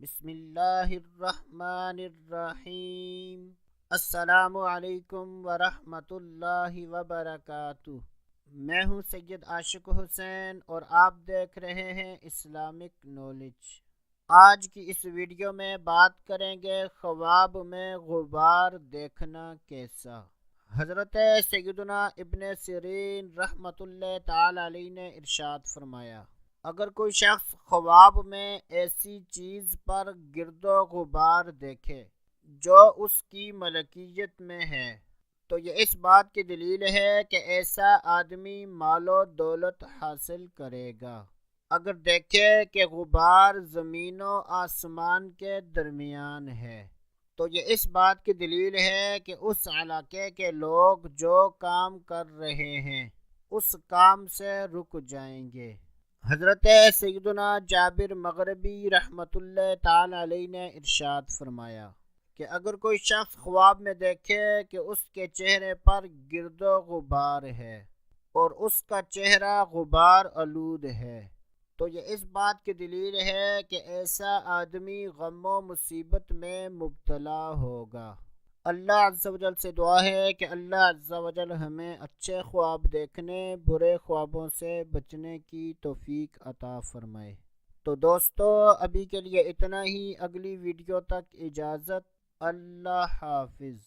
بسم اللہ الرحمن الرحیم۔ السلام علیکم ورحمۃ اللہ وبرکاتہ۔ میں ہوں سید عاشق حسین اور آپ دیکھ رہے ہیں اسلامک نالج۔ آج کی اس ویڈیو میں بات کریں گے خواب میں غبار دیکھنا کیسا۔ حضرت سیدنا ابن سیرین رحمۃ اللہ تعالی علیہ نے ارشاد فرمایا، اگر کوئی شخص خواب میں ایسی چیز پر گرد و غبار دیکھے جو اس کی ملکیت میں ہے تو یہ اس بات کی دلیل ہے کہ ایسا آدمی مال و دولت حاصل کرے گا۔ اگر دیکھے کہ غبار زمین و آسمان کے درمیان ہے تو یہ اس بات کی دلیل ہے کہ اس علاقے کے لوگ جو کام کر رہے ہیں اس کام سے رک جائیں گے۔ حضرت سیدنا جابر مغربی رحمۃ اللہ تعالی علیہ نے ارشاد فرمایا کہ اگر کوئی شخص خواب میں دیکھے کہ اس کے چہرے پر گرد و غبار ہے اور اس کا چہرہ غبار آلود ہے تو یہ اس بات کی دلیل ہے کہ ایسا آدمی غم و مصیبت میں مبتلا ہوگا۔ اللہ عز و جل سے دعا ہے کہ اللہ عز و جل ہمیں اچھے خواب دیکھنے، برے خوابوں سے بچنے کی توفیق عطا فرمائے۔ تو دوستو ابھی کے لیے اتنا ہی، اگلی ویڈیو تک اجازت، اللہ حافظ۔